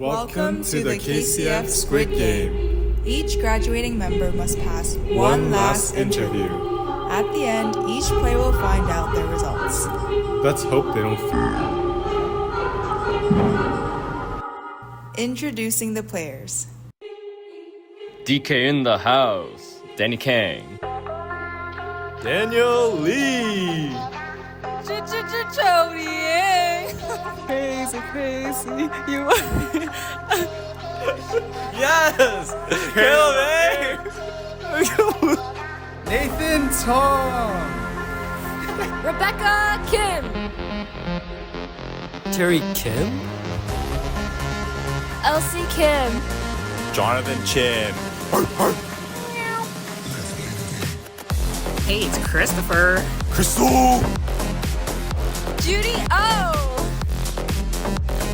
Welcome to the KCF Squid Game. Each graduating member must pass one last interview. At the end, each player will find out their results. Let's hope they don't Introducing the players. DK in the house. Danny Kang. Daniel Lee. Crazy, you Yes! Caleb, Nathan Tom. Rebecca Kim. Terry Kim? Elsie Kim. Jonathan Chin. Hey, it's Christopher. Crystal. Judy O.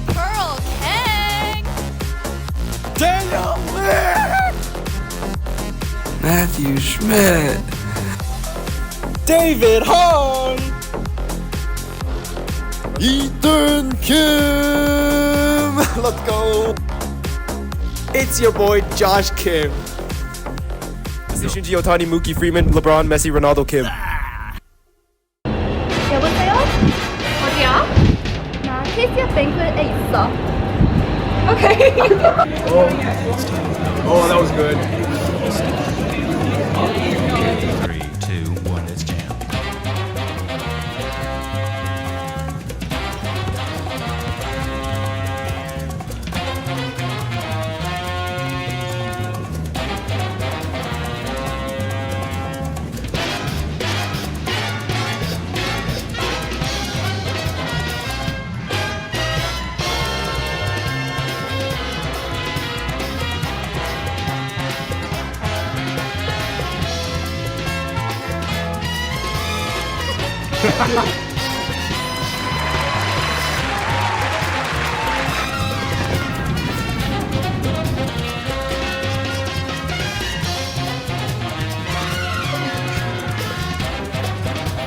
Pearl Kang. Daniel Lee. Matthew Schmidt. David Hong. Ethan Kim. Let's go. It's your boy Josh Kim. Shinji Otani, Mookie Freeman, LeBron, Messi, Ronaldo, Kim. 여보세요? 어디야? 나 KCF 뱅크에 있어. Okay. Oh, that was good. 3, 2, 1, let's jam.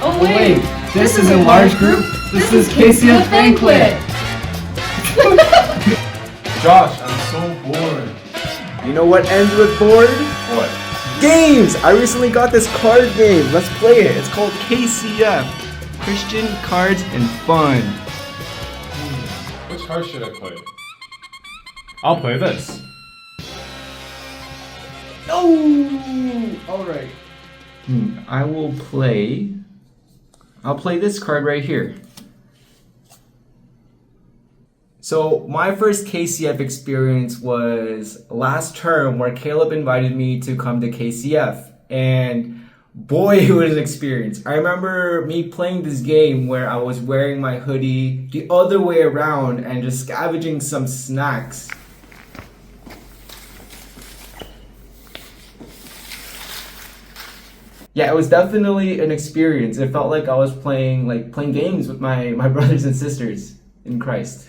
Oh Wait, this is a large group? This is KCF Banquet! Josh, I'm so bored. You know what ends with board? What? Games! I recently got this card game. Let's play it. It's called KCF. Christian Cards and Fun. Which card should I play? I'll play this. No! Alright. I'll play this card right here. So my first KCF experience was last term where Caleb invited me to come to KCF, and boy, it was an experience. I remember me playing this game where I was wearing my hoodie the other way around and just scavenging some snacks. Yeah, it was definitely an experience. It felt like I was playing games with my brothers and sisters in Christ.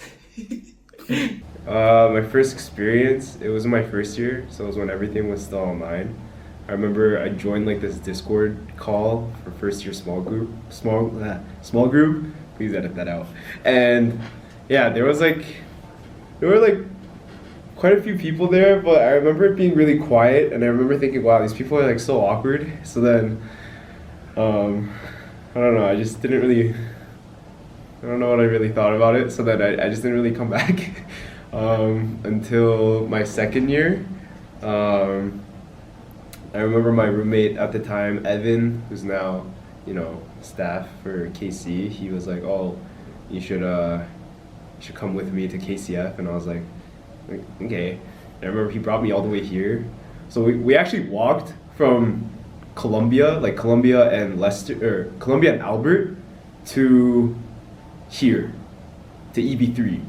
My first experience, it was my first year, so it was when everything was still online. I remember I joined like this Discord call for first year small group. Please edit that out. And yeah, there were quite a few people there, but I remember it being really quiet, and I remember thinking, wow, these people are like so awkward. So then, I don't know, I don't know what I really thought about it, so then I just didn't really come back until my second year. I remember my roommate at the time, Evan, who's now, staff for KC, he was like, oh, you should come with me to KCF, and I was like, okay. And I remember he brought me all the way here. So we actually walked from Columbia and Columbia and Albert to here, to EB3.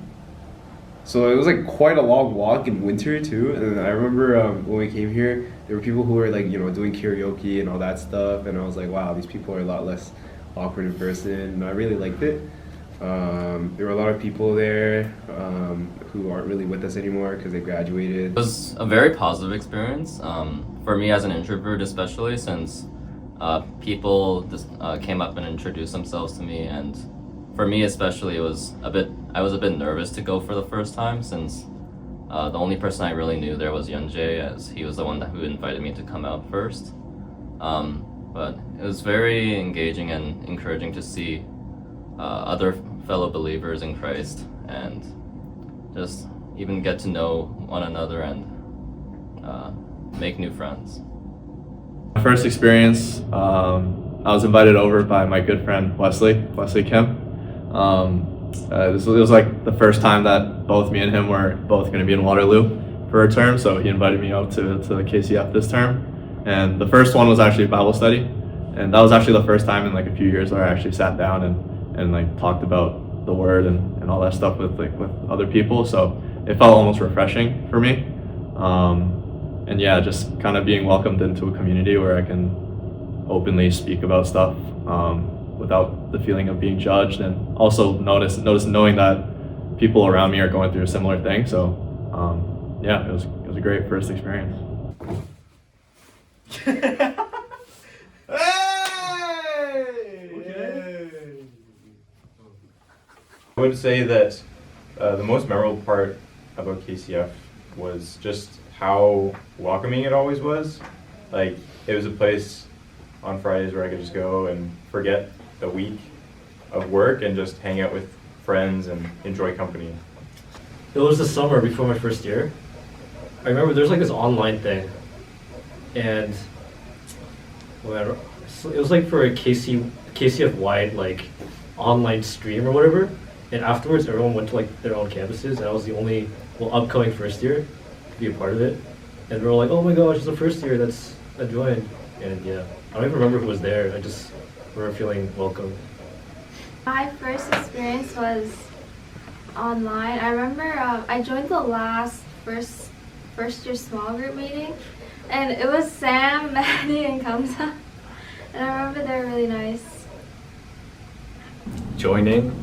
So it was like quite a long walk in winter too. And then I remember when we came here, there were people who were like, doing karaoke and all that stuff. And I was like, wow, these people are a lot less awkward in person. And I really liked it. There were a lot of people there who aren't really with us anymore because they graduated. It was a very positive experience for me as an introvert, especially since people just came up and introduced themselves to me, and for me especially, I was a bit nervous to go for the first time since The only person I really knew there was Yeonjae, as he was the one who invited me to come out first. But it was very engaging and encouraging to see other fellow believers in Christ and just even get to know one another and make new friends. My first experience, I was invited over by my good friend Wesley Kim. It was like the first time that both me and him were both going to be in Waterloo for a term, so he invited me out to the KCF this term. And the first one was actually Bible study, and that was actually the first time in like a few years where I actually sat down and like talked about the word and all that stuff with other people. So it felt almost refreshing for me. And yeah, just kind of being welcomed into a community where I can openly speak about stuff without the feeling of being judged, and also notice knowing that people around me are going through a similar thing. So yeah, it was a great first experience. I would say that the most memorable part about KCF was just how welcoming it always was. Like, it was a place on Fridays where I could just go and forget the week of work and just hang out with friends and enjoy company. It was the summer before my first year. I remember there's like this online thing, and well, it was like for a KCF wide like online stream or whatever. And afterwards, everyone went to like their own campuses, and I was the only upcoming first year to be a part of it. And we were like, "Oh my gosh, it's the first year that's I joined." And yeah, I don't even remember who was there. I just remember feeling welcome. My first experience was online. I remember I joined the last first year small group meeting, and it was Sam, Maddie, and Kamsa. And I remember they were really nice. Joining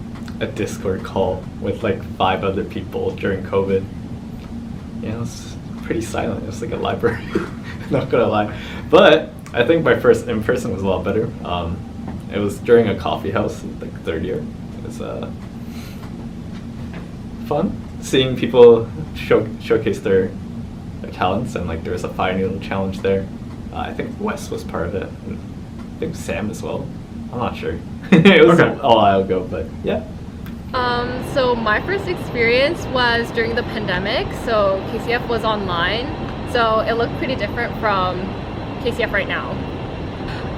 a Discord call with like 5 other people during COVID. Yeah, it was pretty silent. It was like a library. Not gonna lie. But I think my first in person was a lot better. It was during a coffee house in like 3rd year. It was fun seeing people showcase their talents, and like there was a fire needle challenge there. I think Wes was part of it. And I think Sam as well. I'm not sure. It was a while ago, but yeah. So my first experience was during the pandemic. So KCF was online, so it looked pretty different from KCF right now.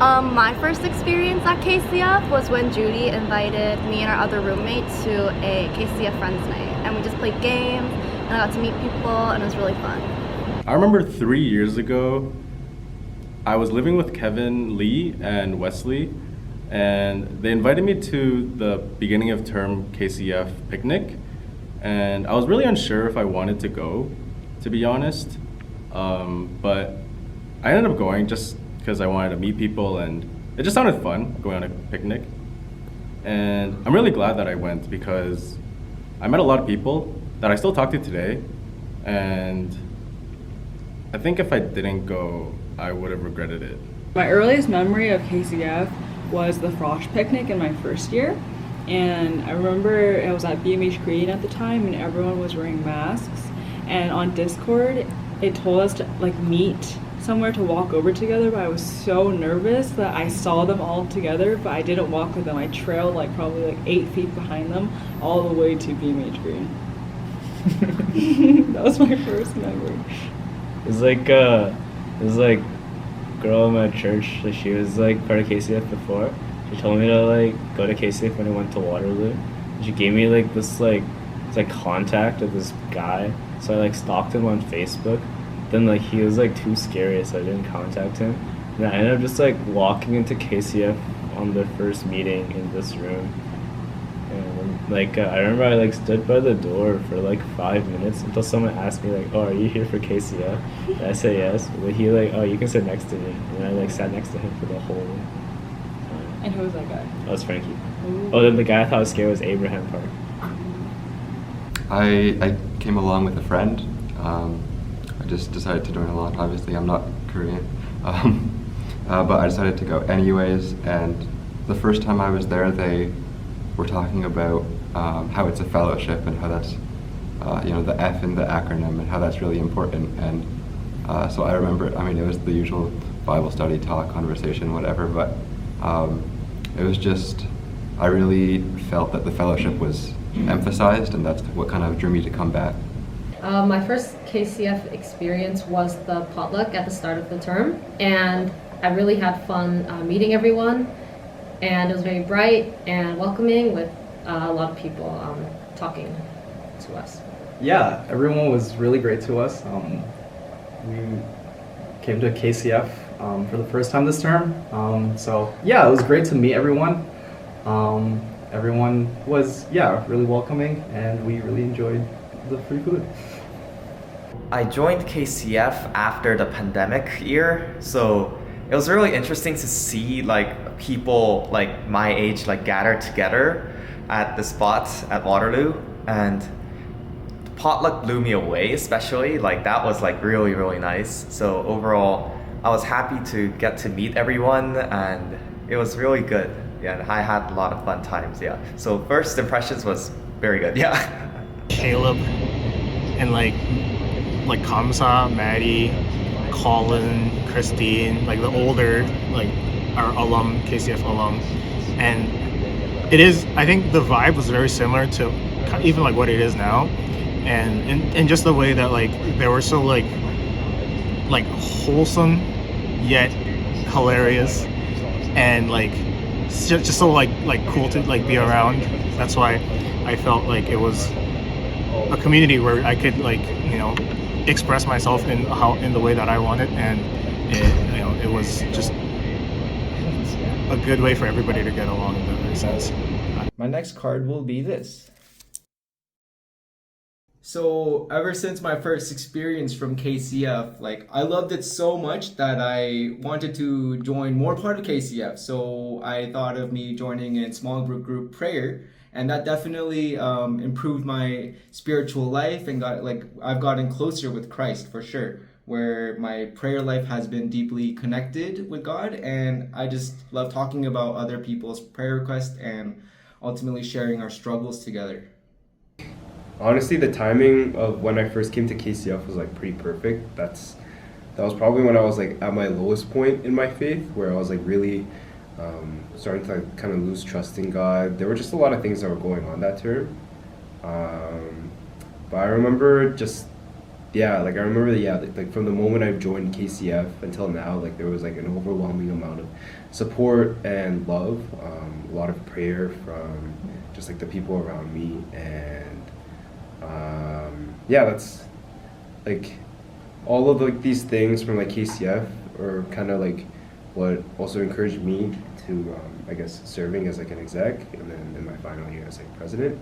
My first experience at KCF was when Judy invited me and our other roommate to a KCF Friends Night, and we just played games, and I got to meet people, and it was really fun. I remember 3 years ago, I was living with Kevin, Lee, and Wesley, and they invited me to the beginning of term KCF picnic, and I was really unsure if I wanted to go, to be honest, but I ended up going just because I wanted to meet people, and it just sounded fun going on a picnic. And I'm really glad that I went because I met a lot of people that I still talk to today, and I think if I didn't go, I would have regretted it. My earliest memory of KCF was the Frosh picnic in my first year, and I remember I was at BMH Green at the time, and everyone was wearing masks, and on Discord it told us to like meet somewhere to walk over together, but I was so nervous that I saw them all together, but I didn't walk with them. I trailed like probably like 8 feet behind them all the way to BMH Green. That was my first memory. It was like girl in my church, like, she was like part of KCF before. She told me to like go to KCF when I went to Waterloo. And she gave me like this like contact of this guy, so I like stalked him on Facebook. Then like he was like too scary, so I didn't contact him. And I ended up just like walking into KCF on the first meeting in this room. And like I remember I like stood by the door for like 5 minutes until someone asked me like, "Oh, are you here for KCF?" And I said yes. But he like, "Oh, you can sit next to me." And I like sat next to him for the whole time. And who was that guy? That was Frankie. Ooh. Oh, then the guy I thought was scary was Abraham Park. I came along with a friend. I just decided to join along. Obviously, I'm not Korean, but I decided to go anyways. And the first time I was there, they were talking about how it's a fellowship and how that's the F in the acronym and how that's really important. And so I remember, I mean, it was the usual Bible study, talk, conversation, whatever, but it was just, I really felt that the fellowship was emphasized, and that's what kind of drew me to come back. My first KCF experience was the potluck at the start of the term, and I really had fun meeting everyone, and it was very bright and welcoming with a lot of people talking to us. Yeah, everyone was really great to us. We came to KCF for the first time this term, so yeah, it was great to meet everyone. Everyone was, really welcoming, and we really enjoyed the free food. I joined KCF after the pandemic year, so it was really interesting to see like people like my age like gather together at the spots at Waterloo, and the potluck blew me away, especially like that was like really, really nice. So overall, I was happy to get to meet everyone, and it was really good. Yeah, and I had a lot of fun times. Yeah, so first impressions was very good. Yeah. Caleb and like Kamsa, Maddie, Colin, Christine, like the older our KCF alum, and it is, I think the vibe was very similar to even like what it is now, and just the way that like they were so like wholesome yet hilarious, and like just so like cool to like be around. That's why I felt like it was a community where I could express myself in the way that I wanted, and it was just a good way for everybody to get along in that sense. My next card will be this. So ever since my first experience from KCF, I loved it so much that I wanted to join more part of KCF. So I thought of me joining in small group prayer, and that definitely improved my spiritual life, and I've gotten closer with Christ for sure, where my prayer life has been deeply connected with God, and I just love talking about other people's prayer requests and ultimately sharing our struggles together. Honestly, the timing of when I first came to KCF was pretty perfect. That was probably when I was at my lowest point in my faith, where I was really starting to kind of lose trust in God. There were just a lot of things that were going on that term. But I remember from the moment I joined KCF until now, there was an overwhelming amount of support and love, a lot of prayer from just the people around me, and that's all of these things from KCF are kind of what also encouraged me to I guess serving as an exec, and then in my final year as president.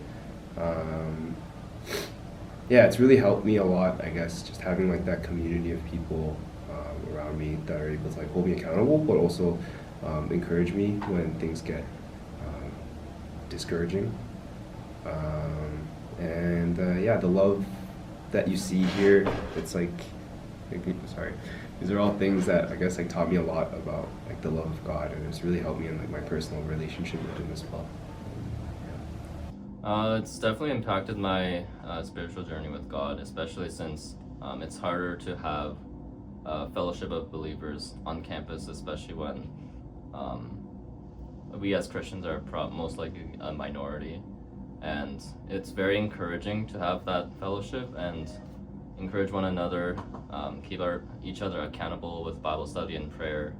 It's really helped me a lot, I guess, just having that community of people around me that are able to hold me accountable, but also encourage me when things get discouraging. The love that you see here, it's these are all things that I guess taught me a lot about the love of God, and it's really helped me in my personal relationship with Him as well. It's definitely impacted my spiritual journey with God, especially since it's harder to have a fellowship of believers on campus, especially when we as Christians are most likely a minority. And it's very encouraging to have that fellowship and encourage one another, keep each other accountable with Bible study and prayer,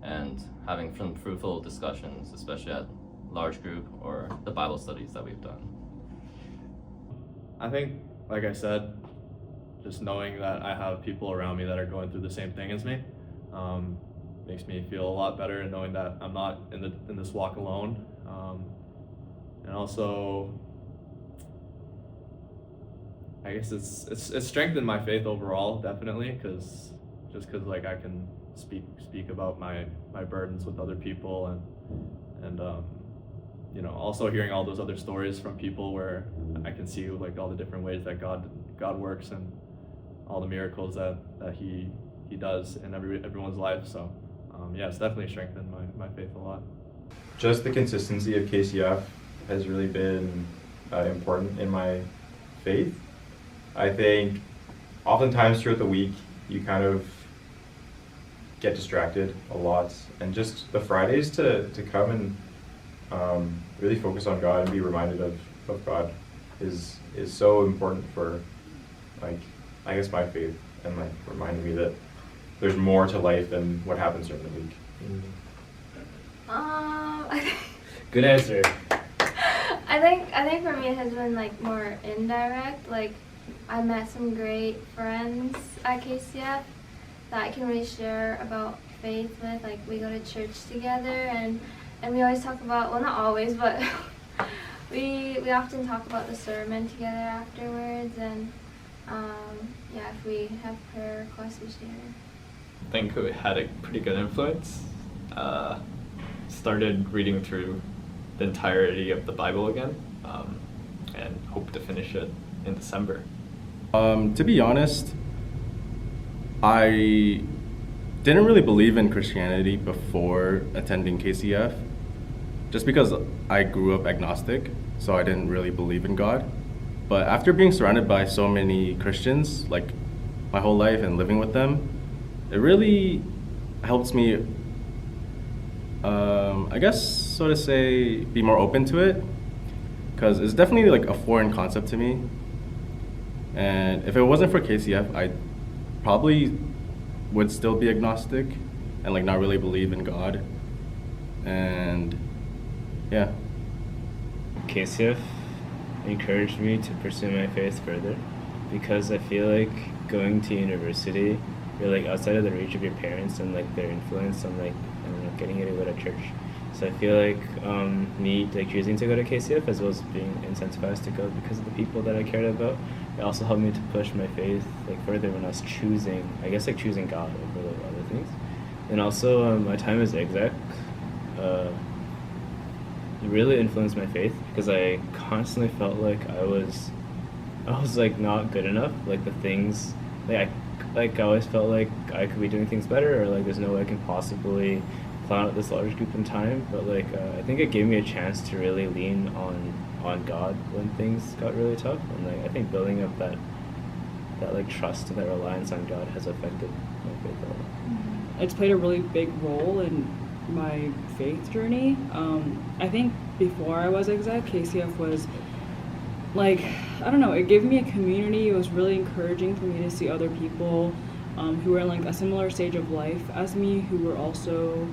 and having some fruitful discussions, especially at large group or the Bible studies that we've done. I think, like I said, just knowing that I have people around me that are going through the same thing as me makes me feel a lot better, and knowing that I'm not in this walk alone. And also, I guess it's strengthened my faith overall, definitely, because I can speak about my burdens with other people, and also hearing all those other stories from people where I can see all the different ways that God works, and all the miracles that he does in everyone's life. So it's definitely strengthened my faith a lot. Just the consistency of KCF has really been important in my faith. I think oftentimes throughout the week you kind of get distracted a lot, and just the Fridays to come and really focus on God and be reminded of God is so important for, like, I guess my faith, and like reminding me that there's more to life than what happens during the week. Good answer. I think for me it has been like more indirect. Like I met some great friends at KCF that I can really share about faith with. Like we go to church together and we always talk about, well, not always, but we often talk about the sermon together afterwards, and yeah, if we have prayer requests, we share. I think we had a pretty good influence. Started reading through the entirety of the Bible again, and hope to finish it in December. To be honest, I didn't really believe in Christianity before attending KCF, just because I grew up agnostic, so I didn't really believe in God. But after being surrounded by so many Christians, like my whole life, and living with them, it really helps me, I guess, so to say, be more open to it, because it's definitely like a foreign concept to me. And if it wasn't for KCF, I probably would still be agnostic and like not really believe in God. And yeah. KCF encouraged me to pursue my faith further, because I feel like going to university, you're like outside of the reach of your parents and like their influence on like, I don't know, getting you to go to church. So I feel like me like choosing to go to KCF, as well as being incentivized to go because of the people that I cared about, it also helped me to push my faith like further when I was choosing, I guess, like choosing God over like other things. And also my time as exec, it really influenced my faith, because I constantly felt like I was like not good enough. Like the things, I always felt like I could be doing things better, or like there's no way I can possibly plan out this large group in time. But like I think it gave me a chance to really lean on God when things got really tough, and like I think building up that like trust and that reliance on God has affected my faith a lot. It's played a really big role in my faith journey. I think before I was exec, KCF was like, I don't know, it gave me a community. It was really encouraging for me to see other people who were in like a similar stage of life as me, who were also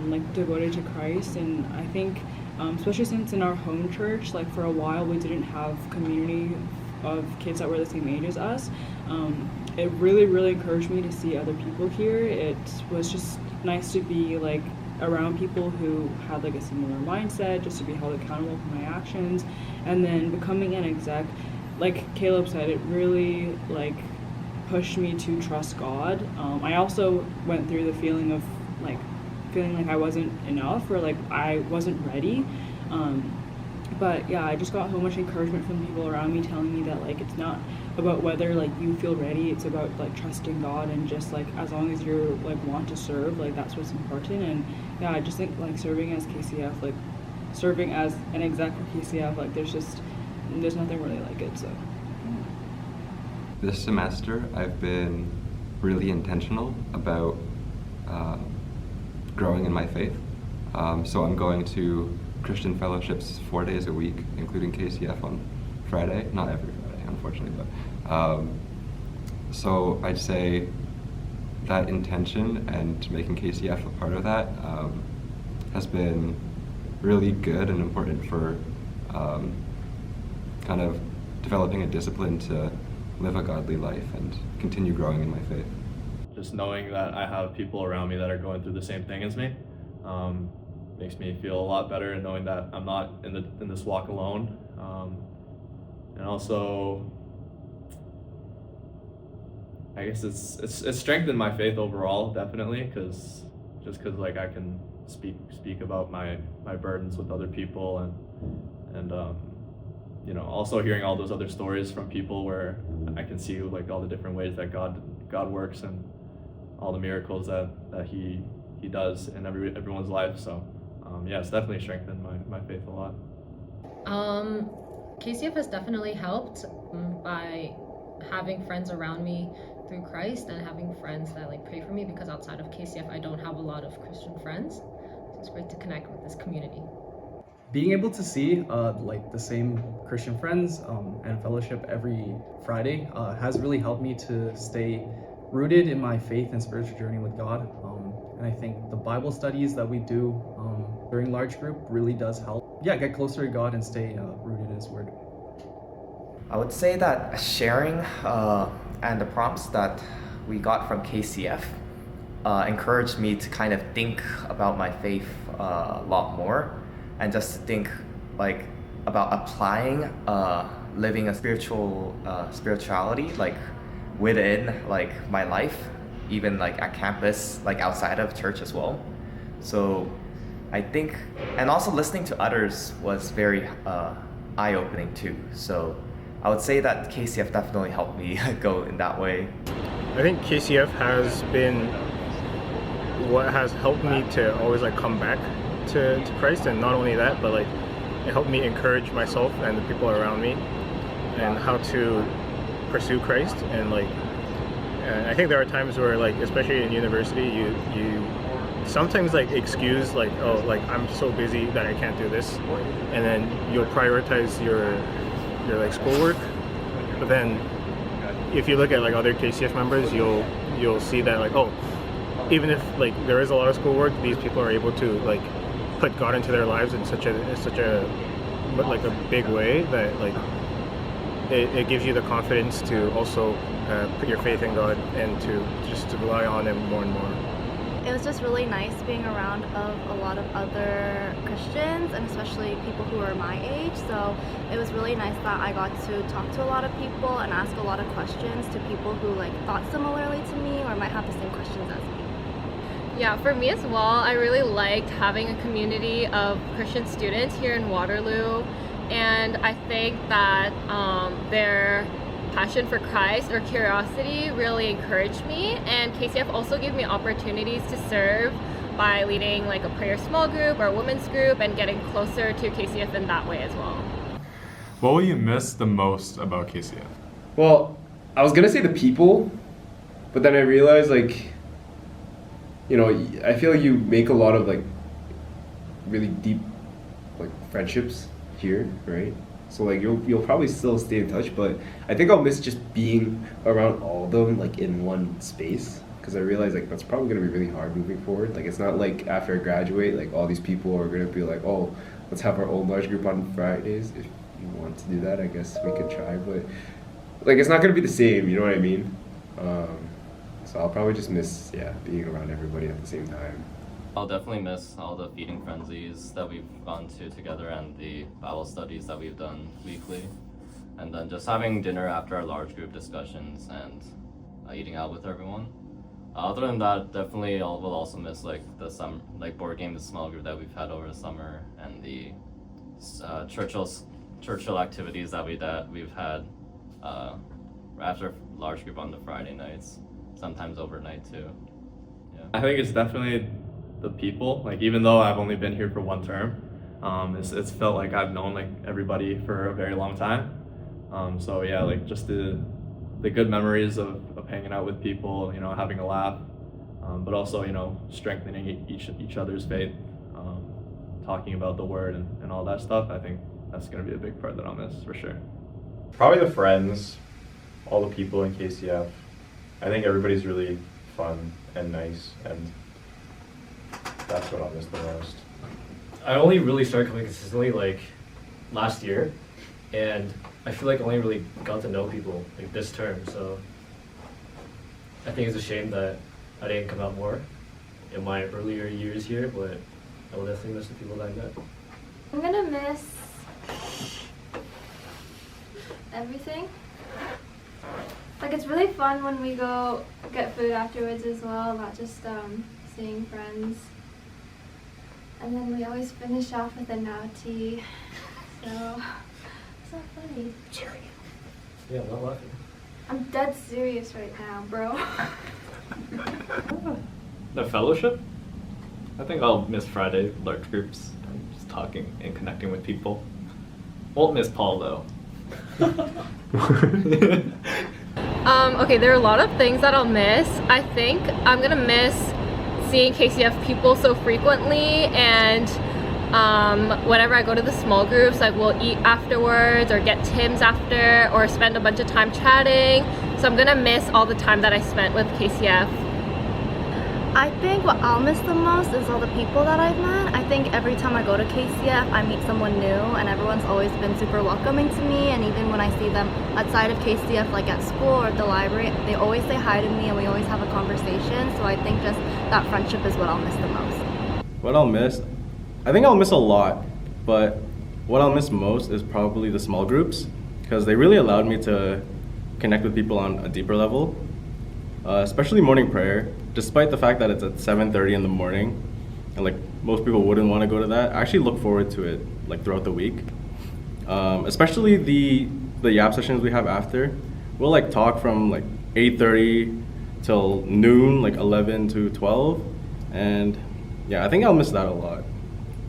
like devoted to Christ. And I think especially since in our home church, like for a while we didn't have community of kids that were the same age as us. It really encouraged me to see other people here. It was just nice to be like around people who had like a similar mindset, just to be held accountable for my actions. And then becoming an exec, like Caleb said, it really like pushed me to trust God. I also went through the feeling of like feeling like I wasn't enough, or like I wasn't ready. But yeah, I just got so much encouragement from people around me telling me that like it's not about whether like you feel ready, it's about like trusting God, and just like as long as you're like want to serve, like that's what's important. And yeah, I just think like serving as KCF, like serving as an exec for KCF, like there's nothing really like it. So this semester I've been really intentional about growing in my faith. So I'm going to Christian fellowships 4 days a week, including KCF on Friday. Not every Friday, unfortunately, but so I'd say that intention and making KCF a part of that has been really good and important for kind of developing a discipline to live a godly life and continue growing in my faith. Just knowing that I have people around me that are going through the same thing as me makes me feel a lot better, and knowing that I'm not in this walk alone. And also, I guess it's strengthened my faith overall, definitely, because like I can speak about my burdens with other people, and you know, also hearing all those other stories from people where I can see like all the different ways that God works, and all the miracles that he does in everyone's life. So yeah, it's definitely strengthened my faith a lot. KCF has definitely helped by having friends around me through Christ and having friends that like pray for me, because outside of KCF I don't have a lot of Christian friends. So it's great to connect with this community. Being able to see like the same Christian friends and fellowship every Friday has really helped me to stay rooted in my faith and spiritual journey with God. And I think the Bible studies that we do during large group really does help. Yeah, get closer to God and stay rooted in His Word. I would say that sharing and the prompts that we got from KCF encouraged me to kind of think about my faith a lot more, and just to think like about applying living a spirituality like within like my life, even like at campus, like outside of church as well. So I think, and also listening to others was very eye-opening too. So I would say that KCF definitely helped me go in that way. I think KCF has been what has helped me to always like come back to Christ, and not only that, but like it helped me encourage myself and the people around me and how to pursue Christ. And like I think there are times where like, especially in university, you sometimes like excuse like, oh, like I'm so busy that I can't do this, and then you'll prioritize your like schoolwork. But then if you look at like other KCF members, you'll see that like, oh, even if like there is a lot of schoolwork, these people are able to like put God into their lives in such a like a big way that like it gives you the confidence to also put your faith in God and to just to rely on Him more and more. It was just really nice being around of a lot of other Christians, and especially people who are my age. So it was really nice that I got to talk to a lot of people and ask a lot of questions to people who like thought similarly to me or might have the same questions as me. Yeah, for me as well, I really liked having a community of Christian students here in Waterloo, and I think that their passion for Christ or curiosity really encouraged me, and KCF also gave me opportunities to serve by leading like a prayer small group or a women's group and getting closer to KCF in that way as well. What will you miss the most about KCF? Well, I was gonna say the people, but then I realized like, you know, I feel you make a lot of like really deep like friendships here, right? So like you'll probably still stay in touch, but I think I'll miss just being around all of them like in one space, because I realize like that's probably gonna be really hard moving forward. Like it's not like after I graduate, like all these people are gonna be like, oh, let's have our own large group on Fridays. If you want to do that, I guess we could try, but like it's not gonna be the same, you know what I mean? So I'll probably just miss being around everybody at the same time. I'll definitely miss all the feeding frenzies that we've gone to together and the Bible studies that we've done weekly. And then just having dinner after our large group discussions and eating out with everyone. Other than that, definitely will also miss like the board game, the small group that we've had over the summer, and the Churchill activities that we've had after large group on the Friday nights, sometimes overnight too. Yeah. I think it's definitely the people. Like even though I've only been here for one term, it's felt like I've known like everybody for a very long time. So yeah, like just the good memories of hanging out with people, you know, having a laugh, but also, you know, strengthening each other's faith, talking about the word and all that stuff. I think that's gonna be a big part that I'll miss for sure. Probably the friends, all the people in KCF. I think everybody's really fun and nice, and that's what I'll miss the most. I only really started coming consistently like last year, and I feel like I only really got to know people like this term, so I think it's a shame that I didn't come out more in my earlier years here, but I will definitely miss the people that I met. I'm gonna miss everything. Like it's really fun when we go get food afterwards as well, not just seeing friends. And then we always finish off with a now tea. So it's not funny. Sorry. Yeah, I'm not laughing. I'm dead serious right now, bro. The fellowship? I think I'll miss Friday large groups and just talking and connecting with people. Won't miss Paul though. Okay, there are a lot of things that I'll miss. I think I'm gonna miss seeing KCF people so frequently, and whenever I go to the small groups, like we'll eat afterwards or get Tim's after or spend a bunch of time chatting. So I'm gonna miss all the time that I spent with KCF. I think what I'll miss the most is all the people that I've met. I think every time I go to KCF, I meet someone new, and everyone's always been super welcoming to me. And even when I see them outside of KCF, like at school or at the library, they always say hi to me and we always have a conversation. So I think just that friendship is what I'll miss the most. What I'll miss? I think I'll miss a lot, but what I'll miss most is probably the small groups, because they really allowed me to connect with people on a deeper level, especially morning prayer. Despite the fact that it's at 7:30 in the morning, and like most people wouldn't want to go to that, I actually look forward to it like throughout the week. Especially the YAP sessions we have after. We'll like talk from like 8:30 till noon, like 11 to 12, and yeah, I think I'll miss that a lot.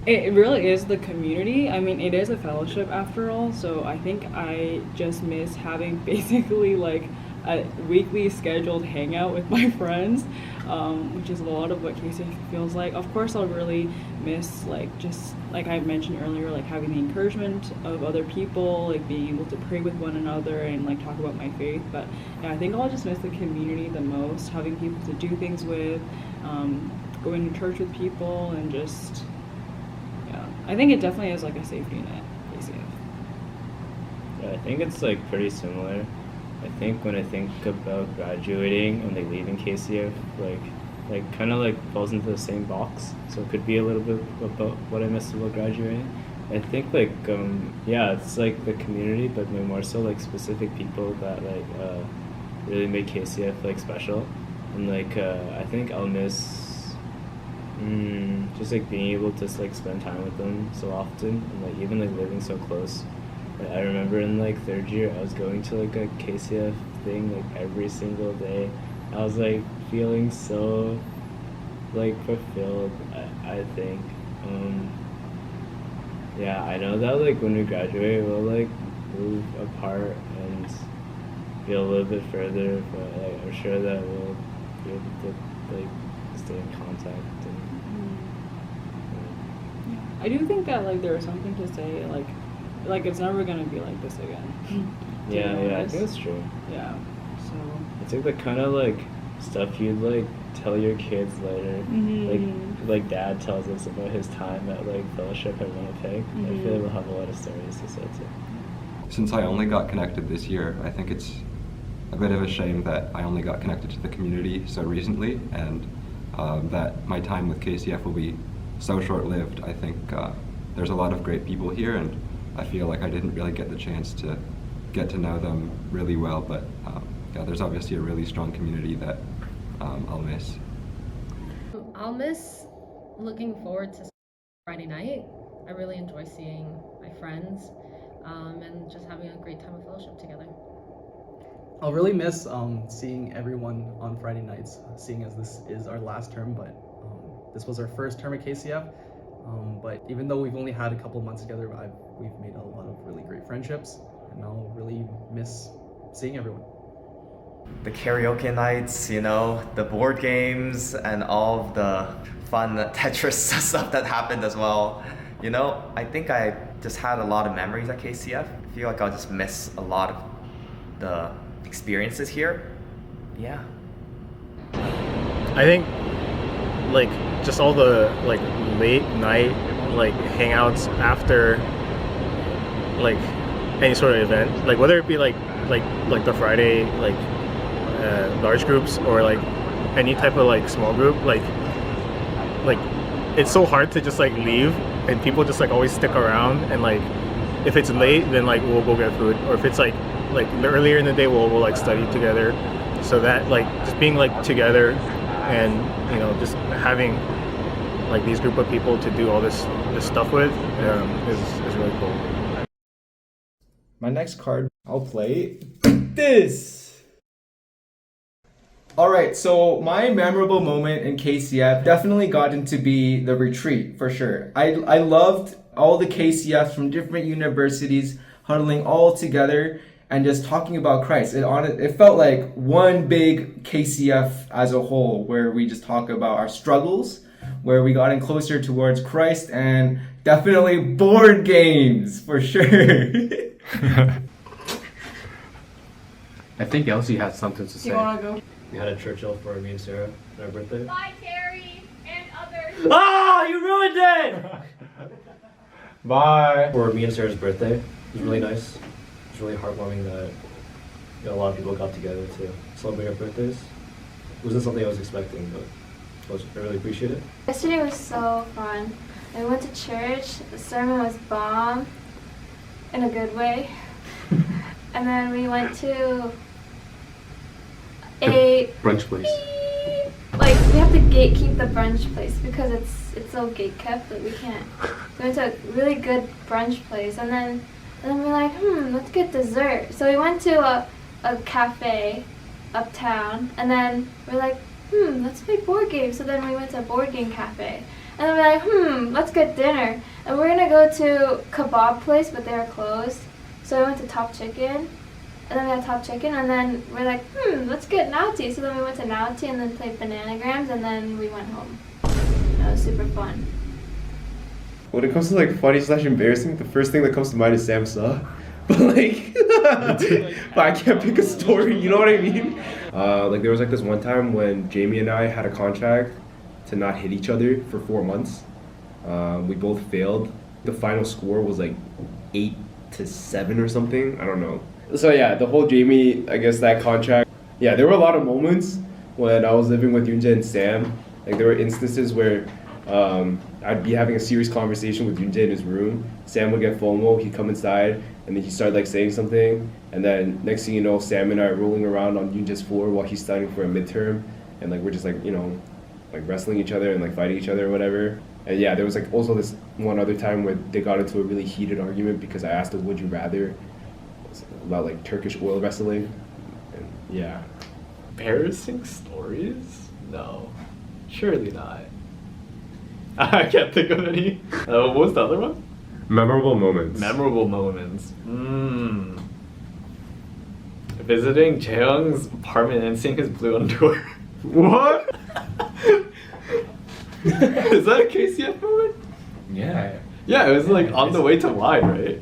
It really is the community. I mean, it is a fellowship after all, so I think I just miss having basically like a weekly scheduled hangout with my friends, which is a lot of what KCF feels like. Of course, I'll really miss just like I mentioned earlier, like having the encouragement of other people, like being able to pray with one another and like talk about my faith. But yeah, I think I'll just miss the community the most, having people to do things with, going to church with people, and just I think it definitely is like a safety net, KCF. Yeah, I think it's like pretty similar. I think when I think about graduating and like leaving KCF, like kind of like falls into the same box. So it could be a little bit about what I missed about graduating. I think like yeah, it's like the community, but more so like specific people that like really make KCF like special. And like I think I'll miss just like being able to like spend time with them so often, and like even like living so close. I remember in like third year I was going to like a KCF thing like every single day. I was like feeling so like fulfilled, I think. Yeah, I know that like when we graduate we'll like move apart and be a little bit further, but like, I'm sure that we'll be able to like stay in contact. And I do think that like there is something to say like it's never gonna be like this again. yeah, I think that's true. Yeah. So it's like the kind of like stuff you'd like tell your kids later. Like dad tells us about his time at like fellowship at Winnipeg. I feel like we'll have a lot of stories to say too. Since I only got connected this year, I think it's a bit of a shame that I only got connected to the community so recently, and that my time with KCF will be so short-lived. I think there's a lot of great people here, and I feel like I didn't really get the chance to get to know them really well, but yeah, there's obviously a really strong community that I'll miss. I'll miss looking forward to Friday night. I really enjoy seeing my friends and just having a great time of fellowship together. I'll really miss seeing everyone on Friday nights, seeing as this is our last term, but this was our first term at KCF. But even though we've only had a couple of months together, we've made a lot of really great friendships, and I'll really miss seeing everyone. The karaoke nights, you know, the board games, and all of the fun Tetris stuff that happened as well. You know, I think I just had a lot of memories at KCF. I feel like I'll just miss a lot of the experiences here. Yeah. I think like just all the like late night like hangouts after like any sort of event, like whether it be like the Friday like large groups or like any type of like small group, like it's so hard to just like leave, and people just like always stick around, and like if it's late then like we'll go get food, or if it's like earlier in the day we'll like study together. So that like just being like together and you know just having like these group of people to do all this stuff with is really cool. My next card I'll play this. Alright, so my memorable moment in KCF definitely gotten to be the retreat, for sure. I loved all the KCFs from different universities huddling all together and just talking about Christ. It felt like one big KCF as a whole, where we just talk about our struggles, where we got in closer towards Christ, and definitely board games for sure. I think Elsie had something to say. wanna go? We had a Churchill for me and Sarah on our birthday. Bye, Terry and others. Ah, you ruined it! Bye. For me and Sarah's birthday, it was really nice. It was really heartwarming that a lot of people got together to celebrate our birthdays. It wasn't something I was expecting, but I really appreciate it. Yesterday was so fun. I went to church. The sermon was bomb, in a good way. And then we went to a brunch place. Like we have to gatekeep the brunch place because it's so gate kept that we can't. We went to a really good brunch place, and then we're like, let's get dessert. So we went to a cafe uptown, and then we're like, let's play board games. So then we went to a board game cafe, and then we're like, let's get dinner. And we're gonna go to kebab place, but they're closed. So we went to Top Chicken, and then we had Top Chicken, and then we're like, let's get Naughty. So then we went to Naughty and then played Bananagrams, and then we went home. That was super fun. When it comes to like funny / embarrassing, the first thing that comes to mind is Sam Suh. But like, but I can't pick a story. You know what I mean? Like there was like this one time when Jamie and I had a contract to not hit each other for 4 months. We both failed. The final score was like 8-7 or something. I don't know. So yeah, the whole Jamie, I guess that contract. Yeah, there were a lot of moments when I was living with Yunja and Sam. Like there were instances where I'd be having a serious conversation with Yunja in his room. Sam would get FOMO, he'd come inside, and then he'd start like saying something. And then next thing you know, Sam and I are rolling around on Yunja's floor while he's studying for a midterm. And like we're just like, like wrestling each other and like fighting each other or whatever. And yeah, there was like also this one other time where they got into a really heated argument because I asked him, would you rather? About like Turkish oil wrestling. And yeah. Embarrassing stories? No. Surely not. I can't think of any. What was the other one? Memorable moments. Memorable moments. Visiting Jaeyoung's apartment and seeing his blue underwear. What? Is that a KCF moment? Yeah. Yeah, it was like on the way to Wide, right?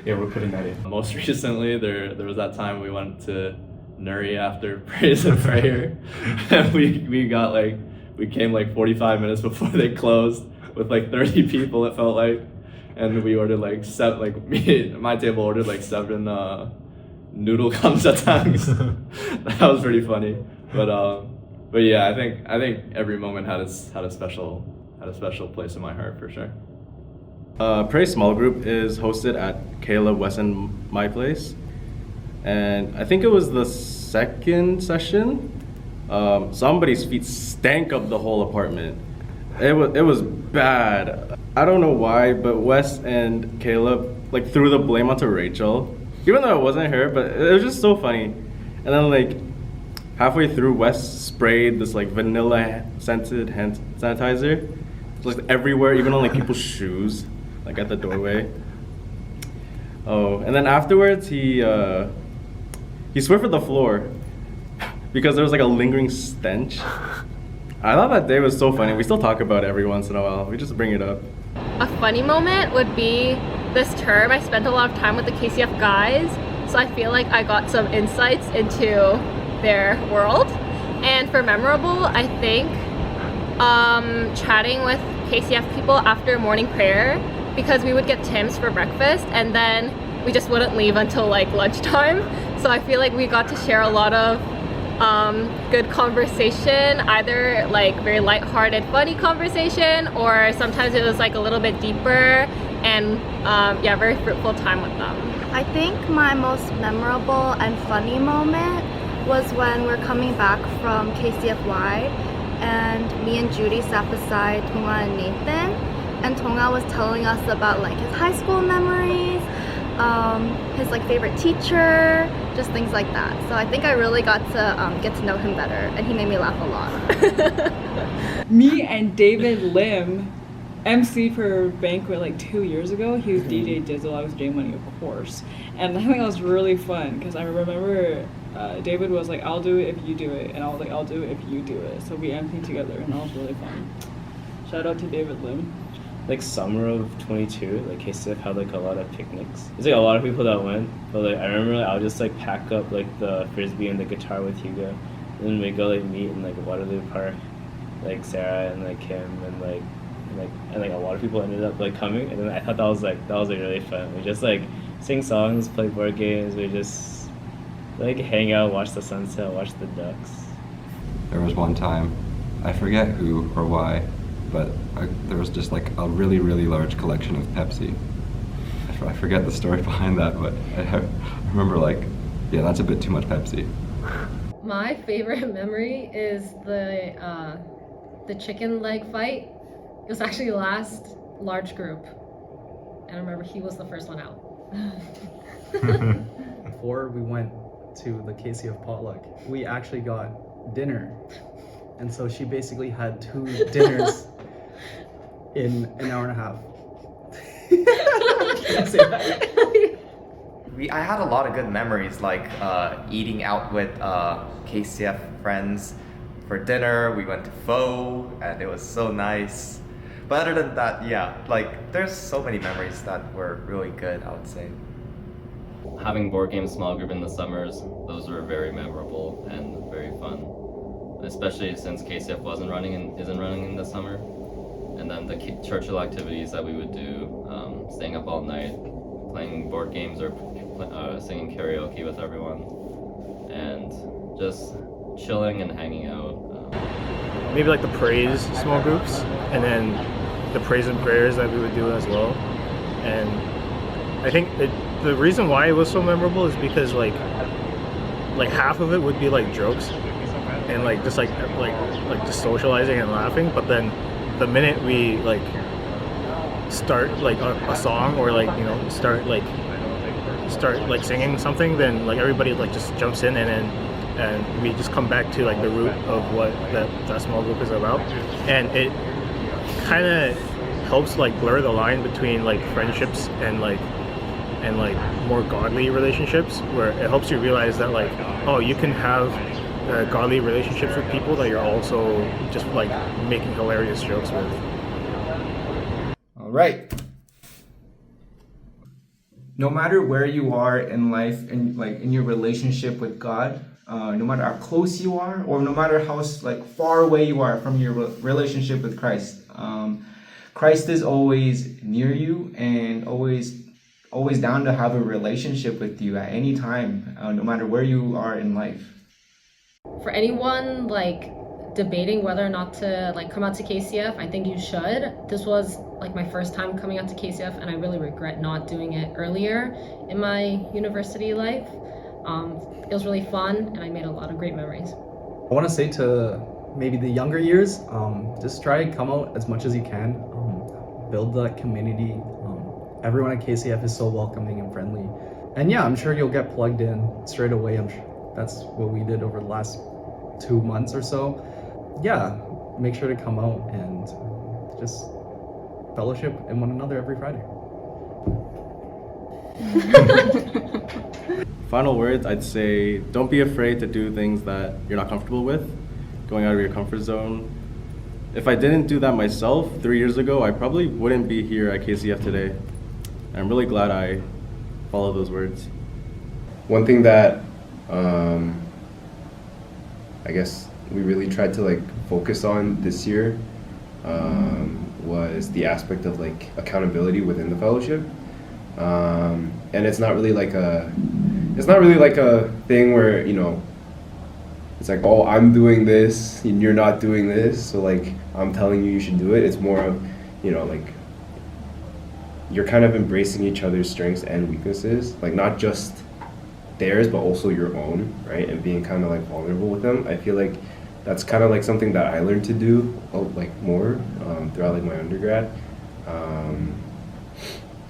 Yeah, we're putting that in. Most recently, there was that time we went to Nuri after praise and prayer, and we came like 45 minutes before they closed with like 30 people. It felt like, and we ordered like my table ordered like 7 noodle gamjatangs. That was pretty funny, but yeah, I think every moment had a special place in my heart for sure. Praise Small Group is hosted at Caleb, Wes, and my place. And I think it was the second session. Somebody's feet stank up the whole apartment. It was bad. I don't know why, but Wes and Caleb like threw the blame onto Rachel. Even though it wasn't her, but it was just so funny. And then like halfway through, Wes sprayed this like vanilla scented hand sanitizer. It was like everywhere, even on like people's shoes. Like at the doorway. Oh, and then afterwards he Swiffered the floor because there was like a lingering stench. I thought that day was so funny. We still talk about it every once in a while. We just bring it up. A funny moment would be this term I spent a lot of time with the KCF guys, so I feel like I got some insights into their world. And for memorable, I think chatting with KCF people after morning prayer, because we would get Tim's for breakfast and then we just wouldn't leave until like lunchtime. So I feel like we got to share a lot of good conversation, either like very lighthearted, funny conversation, or sometimes it was like a little bit deeper and yeah, very fruitful time with them. I think my most memorable and funny moment was when we're coming back from KCF Wide and me and Judy sat beside Tonga and Nathan, and Tonga was telling us about like his high school memories, his like favorite teacher, just things like that. So I think I really got to get to know him better, and he made me laugh a lot. Me and David Lim MC for Banquet like 2 years ago. He was DJ Dizzle, I was J Money, of course. And I think that was really fun because I remember David was like, I'll do it if you do it. And I was like, I'll do it if you do it. So we MC'd together and that was really fun. Shout out to David Lim. Like summer of 22, like KCF had like a lot of picnics. There's like a lot of people that went, but like I remember like, I would just like pack up like the frisbee and the guitar with Hugo, and then we go like meet in like Waterloo Park, like Sarah and like Kim and like a lot of people ended up like coming, and then I thought that was like really fun. We just like sing songs, play board games, we just like hang out, watch the sunset, watch the ducks. There was one time, I forget who or why, but there was just like a really, really large collection of Pepsi. I forget the story behind that, but I remember like, yeah, that's a bit too much Pepsi. My favorite memory is the chicken leg fight. It was actually the last large group, and I remember he was the first one out. Before we went to the KCF potluck, we actually got dinner, and so she basically had 2 dinners in an hour and a half. Can't say that. I had a lot of good memories, like eating out with KCF friends for dinner. We went to Pho, and it was so nice. But other than that, yeah, like there's so many memories that were really good, I would say. Having board game small group in the summers, those were very memorable and very fun. Especially since KCF isn't running in the summer. And then the Churchill activities that we would do, staying up all night, playing board games or singing karaoke with everyone, and just chilling and hanging out. Maybe like the praise small groups, and then the praise and prayers that we would do as well. And I think the reason why it was so memorable is because like half of it would be like jokes and like just just socializing and laughing, but then the minute we like start like a song or like start singing something, then like everybody like just jumps in, and we just come back to like the root of what that small group is about, and it kind of helps like blur the line between like friendships and like more godly relationships, where it helps you realize that like, oh, you can have godly relationships with people that you're also just like making hilarious jokes with. All right. No matter where you are in life, and like in your relationship with God, no matter how close you are, or no matter how like far away you are from your relationship with Christ, Christ is always near you and always down to have a relationship with you at any time, no matter where you are in life. For anyone like debating whether or not to like come out to KCF, I think you should. This was like my first time coming out to KCF, and I really regret not doing it earlier in my university life. It was really fun, and I made a lot of great memories. I want to say to maybe the younger years, just try to come out as much as you can, build that community. Everyone at KCF is so welcoming and friendly, and yeah, I'm sure you'll get plugged in straight away. I'm sure that's what we did over the last 2 months or so. Yeah, make sure to come out and just fellowship in one another every Friday. Final words, I'd say don't be afraid to do things that you're not comfortable with, going out of your comfort zone. If I didn't do that myself 3 years ago, I probably wouldn't be here at KCF today. I'm really glad I followed those words. One thing that I guess we really tried to like focus on this year was the aspect of like accountability within the fellowship, and it's not really like a thing where it's like, oh, I'm doing this and you're not doing this, so like I'm telling you should do it. It's more of like you're kind of embracing each other's strengths and weaknesses, like not just theirs but also your own, right? And being kind of like vulnerable with them. I feel like that's kind of like something that I learned to do like more throughout like my undergrad.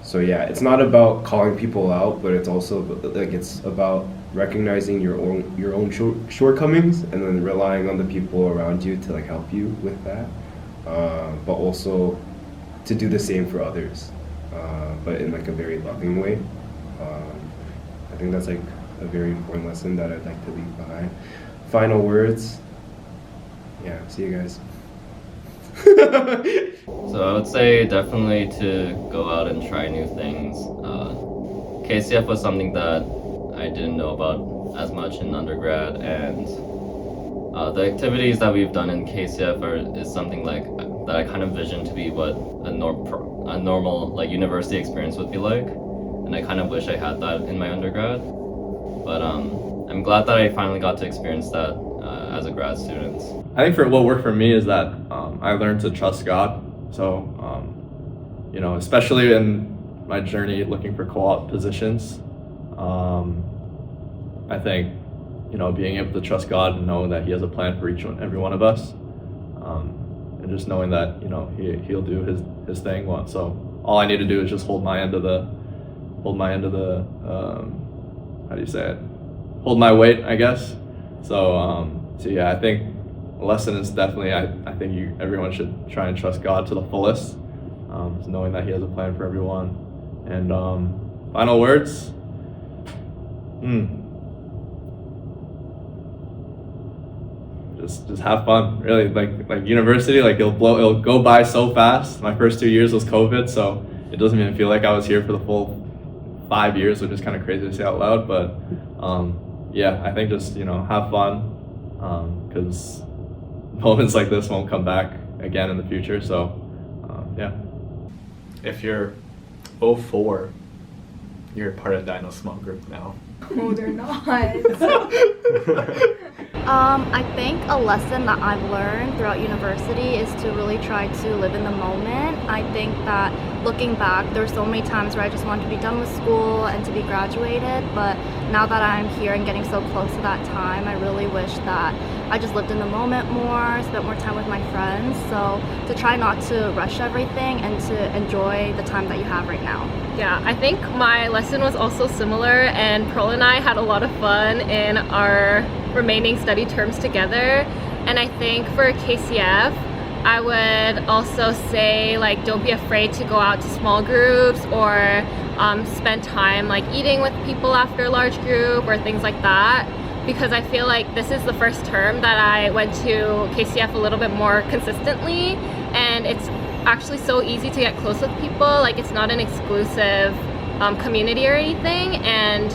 So yeah, it's not about calling people out, but it's also like it's about recognizing your own shortcomings and then relying on the people around you to like help you with that. But also to do the same for others, but in like a very loving way. I think that's like a very important lesson that I'd like to leave behind. Final words. Yeah, see you guys. So I would say definitely to go out and try new things. KCF was something that I didn't know about as much in undergrad, and the activities that we've done in KCF is something like that I kind of envisioned to be what a normal like university experience would be like, and I kind of wish I had that in my undergrad. But I'm glad that I finally got to experience that as a grad student. I think for what worked for me is that I learned to trust God. So, especially in my journey looking for co-op positions, I think, being able to trust God and knowing that He has a plan for every one of us, and just knowing that, He'll do His thing. So all I need to do is just hold my end of the, how do you say it? Hold my weight, I guess. So yeah, I think the lesson is definitely, I think everyone should try and trust God to the fullest, knowing that He has a plan for everyone. And final words. Just have fun. Really, like university, like it'll go by so fast. My first 2 years was COVID, so it doesn't even feel like I was here for the full 5 years, which is kind of crazy to say out loud. But yeah, I think just have fun, because moments like this won't come back again in the future. So yeah. If you're 04, you're part of Dino's small group now. Oh, they're not. I think a lesson that I've learned throughout university is to really try to live in the moment. I think that looking back, there's so many times where I just wanted to be done with school and to be graduated, but now that I'm here and getting so close to that time, I really wish that I just lived in the moment more, spent more time with my friends. So to try not to rush everything and to enjoy the time that you have right now. Yeah, I think my lesson was also similar, and Pearl and I had a lot of fun in our remaining study terms together. And I think for KCF, I would also say, like, don't be afraid to go out to small groups or spend time like eating with people after a large group or things like that, because I feel like this is the first term that I went to KCF a little bit more consistently, and it's actually so easy to get close with people. Like, it's not an exclusive community or anything, and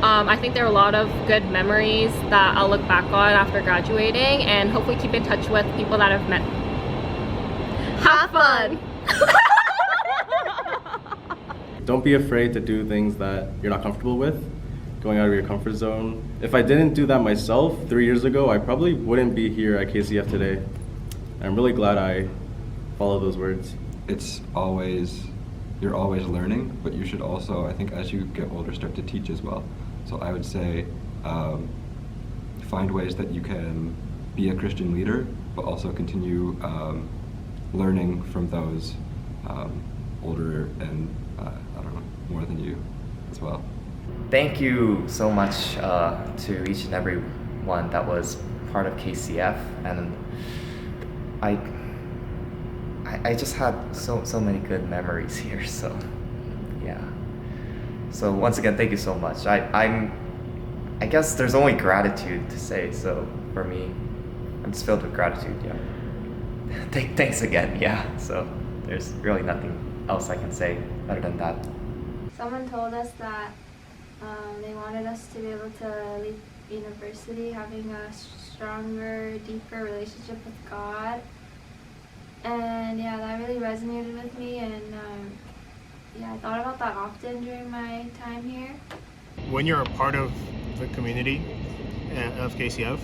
I think there are a lot of good memories that I'll look back on after graduating, and hopefully keep in touch with people that I've met. Have fun! Don't be afraid to do things that you're not comfortable with, going out of your comfort zone. If I didn't do that myself 3 years ago, I probably wouldn't be here at KCF today. I'm really glad I followed those words. You're always learning, but you should also, I think, as you get older, start to teach as well. So I would say find ways that you can be a Christian leader, but also continue learning from those older and, I don't know, more than you as well. Thank you so much to each and every one that was part of KCF, and I just had so many good memories here. So yeah. So once again, thank you so much. I guess there's only gratitude to say. So for me, I'm just filled with gratitude. Yeah. Thanks again. Yeah. So there's really nothing else I can say other than that. Someone told us that they wanted us to be able to leave university having a stronger, deeper relationship with God. And yeah, that really resonated with me, and yeah, I thought about that often during my time here. When you're a part of the community of KCF,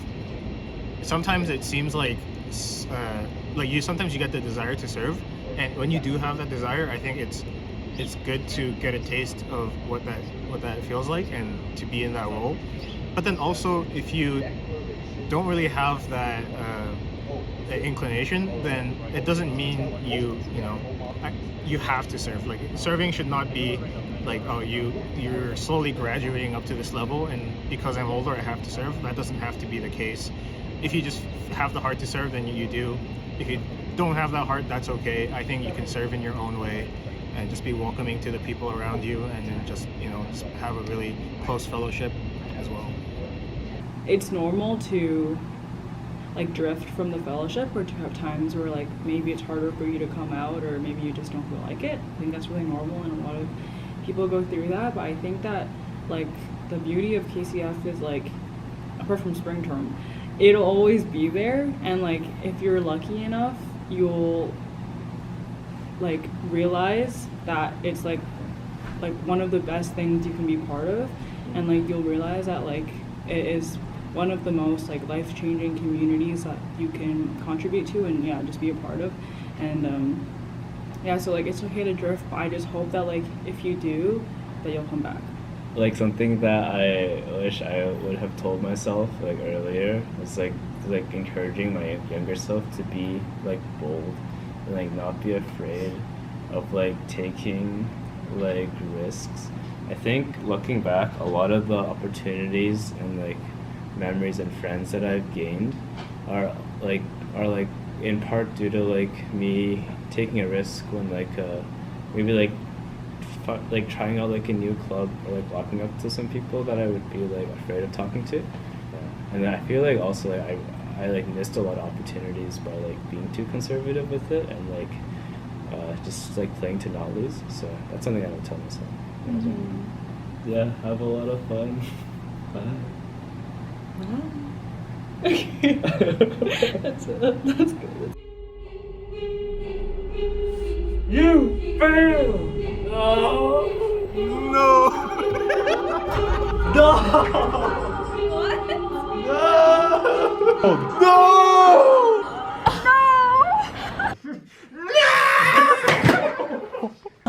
sometimes it seems like sometimes you get the desire to serve, and when you do have that desire, I think it's good to get a taste of what that feels like and to be in that role. But then also, if you don't really have that inclination, then it doesn't mean you have to serve. Like, serving should not be like, oh, you're slowly graduating up to this level, and because I'm older I have to serve. That doesn't have to be the case. If you just have the heart to serve, then you do. If you don't have that heart, that's okay. I think you can serve in your own way and just be welcoming to the people around you, and then just, you know, just have a really close fellowship as well. It's normal to like drift from the fellowship, or to have times where like maybe it's harder for you to come out, or maybe you just don't feel like it. I think that's really normal, and a lot of people go through that. But I think that like the beauty of KCF is like, apart from spring term, it'll always be there, and like if you're lucky enough, you'll like realize that it's like one of the best things you can be part of, and like you'll realize that like it is one of the most like life-changing communities that you can contribute to and yeah, just be a part of. And yeah, so like it's okay to drift, but I just hope that like if you do, that you'll come back. Like something that I wish I would have told myself like earlier was like encouraging my younger self to be like bold and like not be afraid of like taking like risks. I think looking back, a lot of the opportunities and like memories and friends that I've gained are like in part due to like me taking a risk when like maybe like trying out like a new club, or like walking up to some people that I would be like afraid of talking to. And then I feel like also like I like missed a lot of opportunities by like being too conservative with it, and like just like playing to not lose. So that's something I would tell myself. Yeah, have a lot of fun. Bye. Okay. That's good. You failed! No! No! What?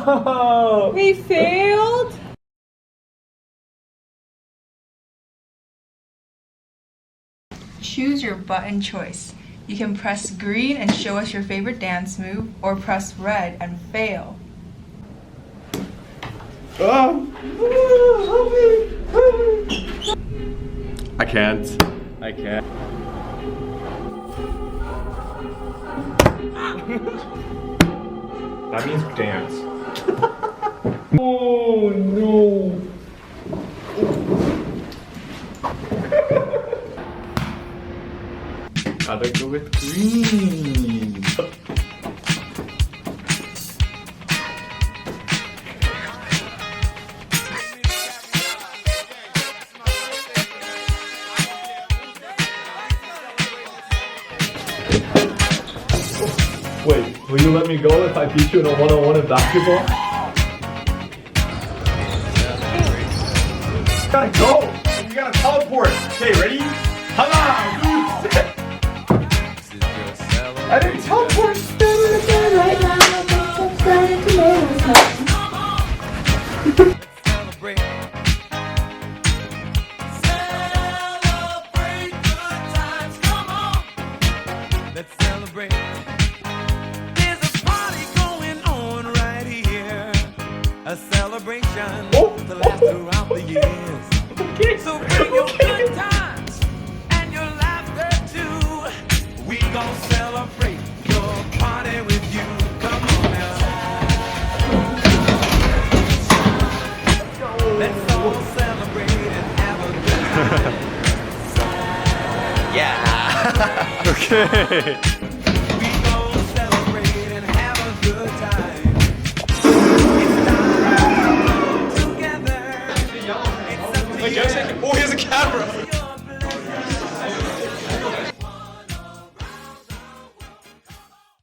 No! We failed? Choose your button choice. You can press green and show us your favorite dance move, or press red and fail. I can't. That means dance. Oh no! Gotta go with green. Wait, will you let me go if I beat you in a one-on-one in basketball? You gotta go! You gotta teleport! Okay, ready? Hala! I didn't teleport! Right now, let's celebrate. There's a party going on right here. A celebration to last throughout the years. So bring your good times and your laughter too. We gon' celebrate your party with you. Come on now. Let's all celebrate and have a good time. Yeah. Okay.